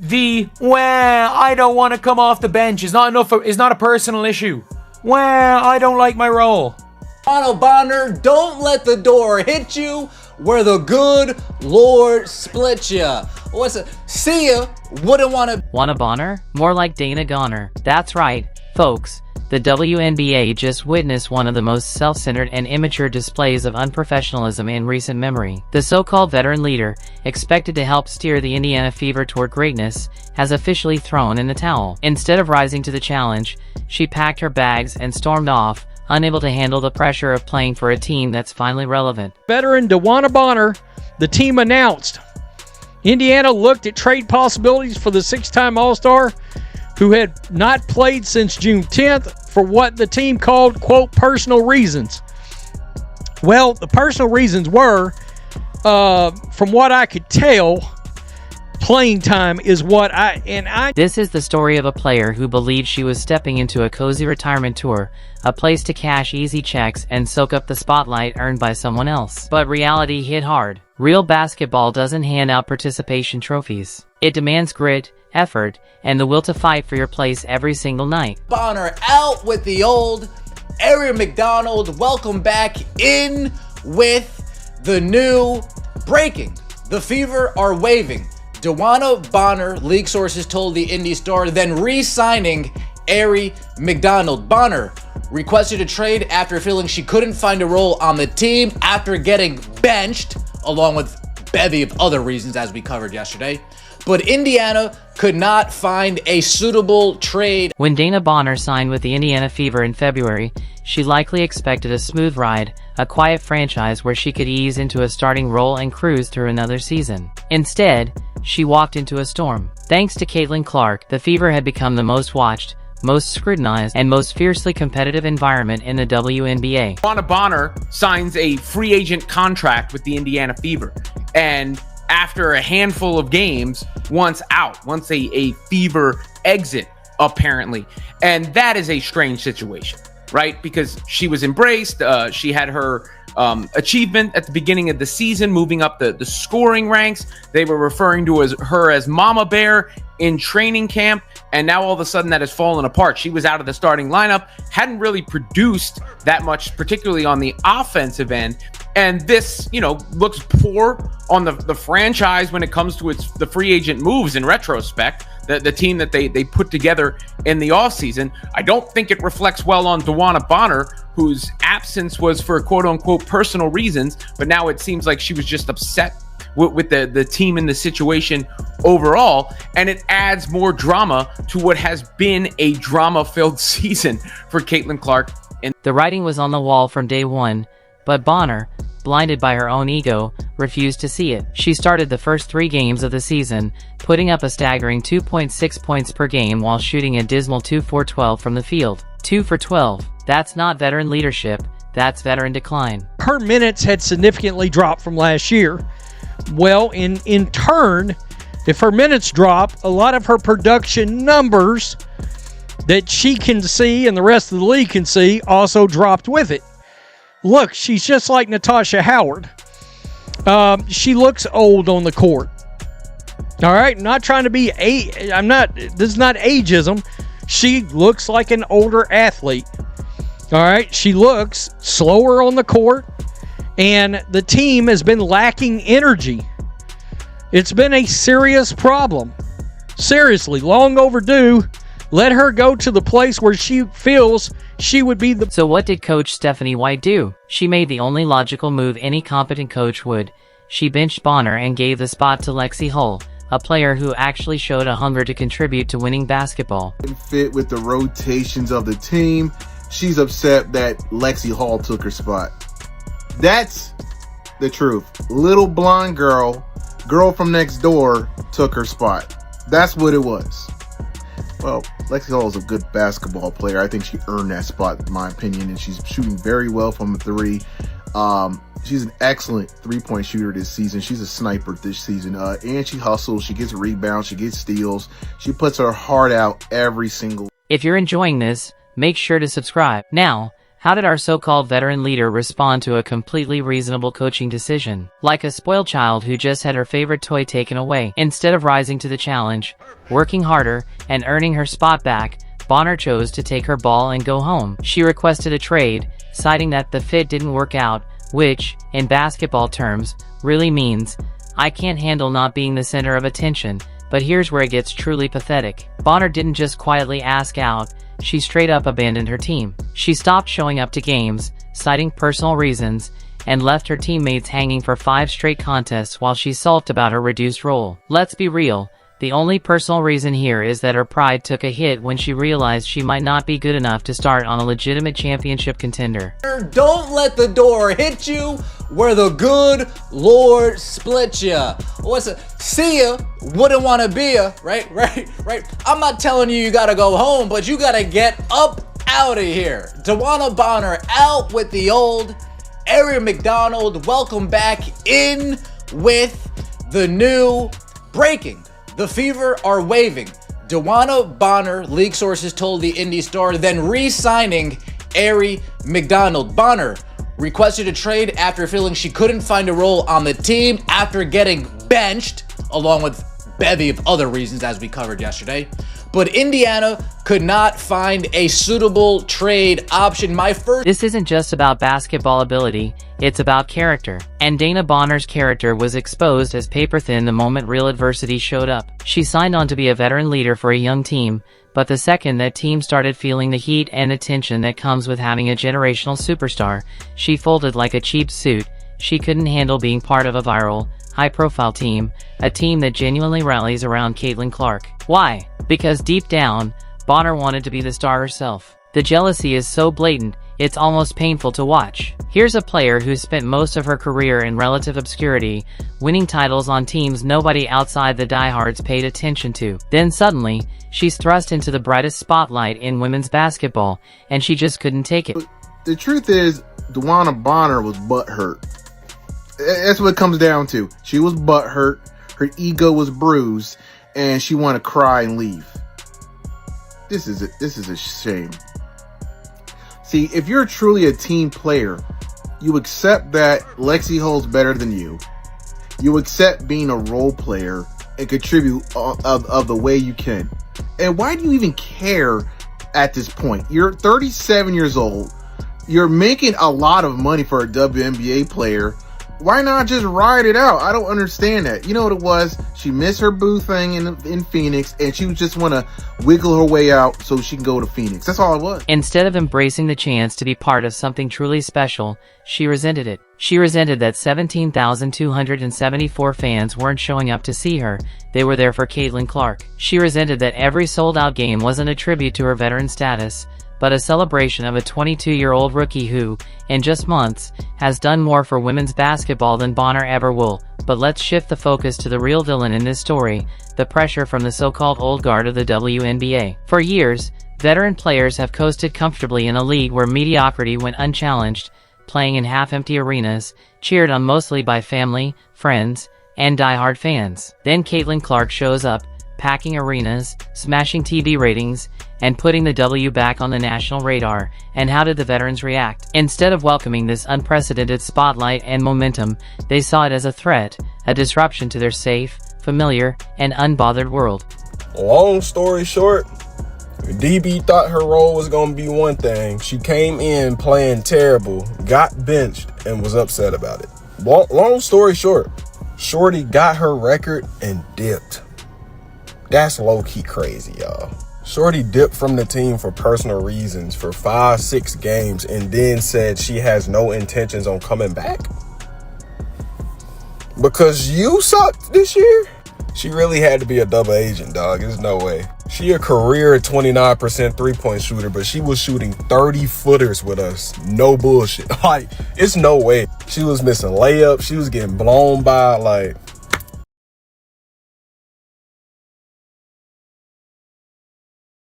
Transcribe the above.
well, I don't want to come off the bench is not a personal issue. Well, I don't like my role. DeWanna Bonner, don't let the door hit you where the good Lord split ya. What's it? See ya. Wouldn't want to. DeWanna Bonner? More like Dana Goner. That's right, folks. The WNBA just witnessed one of the most self-centered and immature displays of unprofessionalism in recent memory. The so-called veteran leader, expected to help steer the Indiana Fever toward greatness, has officially thrown in the towel. Instead of rising to the challenge, she packed her bags and stormed off, unable to handle the pressure of playing for a team that's finally relevant. Veteran DeWanna Bonner, the team announced. Indiana looked at trade possibilities for the six-time All-Star, who had not played since June 10th for what the team called, quote, personal reasons. Well, the personal reasons were, from what I could tell, playing time is what This is the story of a player who believed she was stepping into a cozy retirement tour, a place to cash easy checks and soak up the spotlight earned by someone else. But reality hit hard. Real basketball doesn't hand out participation trophies. It demands grit, effort, and the will to fight for your place every single night. Bonner out with the old. Aaron McDonald, welcome back in with the new breaking. The Fever are waving. DeWanna Bonner, league sources told the Indy Star, then re-signing Aaron McDonald. Bonner requested a trade after feeling she couldn't find a role on the team after getting benched, along with a bevy of other reasons as we covered yesterday. But Indiana could not find a suitable trade. When Dana Bonner signed with the Indiana Fever in February, she likely expected a smooth ride, a quiet franchise where she could ease into a starting role and cruise through another season. Instead, she walked into a storm. Thanks to Caitlin Clark, the Fever had become the most watched, most scrutinized, and most fiercely competitive environment in the WNBA. DeWanna Bonner signs a free agent contract with the Indiana Fever, and after a handful of games, wants a Fever exit, apparently. And that is a strange situation, right? Because she was embraced. She had her achievement at the beginning of the season, moving up the scoring ranks. They were referring to her as Mama Bear in training camp, and now all of a sudden that has fallen apart. She was out of the starting lineup, hadn't really produced that much, particularly on the offensive end. And this, looks poor on the franchise when it comes to the free agent moves in retrospect, the team that they put together in the offseason. I don't think it reflects well on DeWanna Bonner, whose absence was for quote-unquote personal reasons, but now it seems like she was just upset with the team and the situation overall, and it adds more drama to what has been a drama-filled season for Caitlin Clark. The writing was on the wall from day one, but Bonner, blinded by her own ego, refused to see it. She started the first 3 games of the season, putting up a staggering 2.6 points per game while shooting a dismal 2 for 12 from the field. 2 for 12. That's not veteran leadership, that's veteran decline. Her minutes had significantly dropped from last year. Well, in turn, if her minutes drop, a lot of her production numbers that she can see and the rest of the league can see also dropped with it. Look, she's just like Natasha Howard. She looks old on the court. All right, I'm not trying to be this is not ageism. She looks like an older athlete. All right, she looks slower on the court, and the team has been lacking energy. It's been a serious problem. Seriously, long overdue. Let her go to the place where she feels she would be the... So what did Coach Stephanie White do? She made the only logical move any competent coach would. She benched Bonner and gave the spot to Lexi Hull, a player who actually showed a hunger to contribute to winning basketball. Fit with the rotations of the team. She's upset that Lexi Hall took her spot. That's the truth. Little blonde girl from next door took her spot. That's what it was. Well, Lexi Hall is a good basketball player. I think she earned that spot, in my opinion, and she's shooting very well from 3. She's an excellent three-point shooter this season. She's a sniper this season, and she hustles. She gets rebounds. She gets steals. She puts her heart out every single. If you're enjoying this, make sure to subscribe. Now, How did our so-called veteran leader respond to a completely reasonable coaching decision? Like a spoiled child who just had her favorite toy taken away. Instead of rising to the challenge, working harder, and earning her spot back, Bonner chose to take her ball and go home. She requested a trade, citing that the fit didn't work out, which, in basketball terms, really means, I can't handle not being the center of attention. But here's where it gets truly pathetic. Bonner didn't just quietly ask out, she straight up abandoned her team. She stopped showing up to games, citing personal reasons, and left her teammates hanging for 5 straight contests while she sulked about her reduced role. Let's be real, the only personal reason here is that her pride took a hit when she realized she might not be good enough to start on a legitimate championship contender. Don't let the door hit you where the good Lord split ya. What's it? See ya, wouldn't want to be ya, right? I'm not telling you gotta go home, but you gotta get up out of here. DeWanna Bonner out with the old. Aaron McDonald, welcome back in with the new breaking. The Fever are waiving DeWanna Bonner, league sources told the Indy Star, then re-signing Aaron McDonald. Bonner requested a trade after feeling she couldn't find a role on the team after getting benched, along with a bevy of other reasons as we covered yesterday. But Indiana could not find a suitable trade option. This isn't just about basketball ability, it's about character. And Dana Bonner's character was exposed as paper thin the moment real adversity showed up. She signed on to be a veteran leader for a young team, but the second that team started feeling the heat and attention that comes with having a generational superstar, she folded like a cheap suit. She couldn't handle being part of a viral, high-profile team, a team that genuinely rallies around Caitlin Clark. Why? Because deep down, Bonner wanted to be the star herself. The jealousy is so blatant, it's almost painful to watch. Here's a player who spent most of her career in relative obscurity, winning titles on teams nobody outside the diehards paid attention to. Then suddenly, she's thrust into the brightest spotlight in women's basketball, and she just couldn't take it. The truth is, DeWanna Bonner was butthurt. That's what it comes down to. She was butthurt, her ego was bruised, and she wanted to cry and leave. This is a shame. See, if you're truly a team player, you accept that Lexi Hull's better than you. You accept being a role player and contribute of the way you can. And why do you even care at this point? You're 37 years old. You're making a lot of money for a WNBA player. Why not just ride it out? I don't understand that. You know what it was? She missed her boo thing in Phoenix, and she just want to wiggle her way out so she can go to Phoenix. That's all it was. Instead of embracing the chance to be part of something truly special, she resented it. She resented that 17,274 fans weren't showing up to see her. They were there for Caitlin Clark. She resented that every sold-out game wasn't a tribute to her veteran status, but a celebration of a 22-year-old rookie who, in just months, has done more for women's basketball than Bonner ever will. But let's shift the focus to the real villain in this story, the pressure from the so-called old guard of the WNBA. For years, veteran players have coasted comfortably in a league where mediocrity went unchallenged, playing in half-empty arenas, cheered on mostly by family, friends, and diehard fans. Then Caitlin Clark shows up, packing arenas, smashing TV ratings, and putting the W back on the national radar. And how did the veterans react? Instead of welcoming this unprecedented spotlight and momentum, they saw it as a threat, a disruption to their safe, familiar, and unbothered world. Long story short, DB thought her role was going to be one thing. She came in playing terrible, got benched, and was upset about it. Long story short, Shorty got her record and dipped. That's low-key crazy, y'all. Shorty dipped from the team for personal reasons for 5-6 games and then said she has no intentions on coming back. Because you sucked this year? She really had to be a double agent, dog. There's no way. She a career 29% three-point shooter, but she was shooting 30-footers with us. No bullshit. Like, it's no way. She was missing layups. She was getting blown by, like,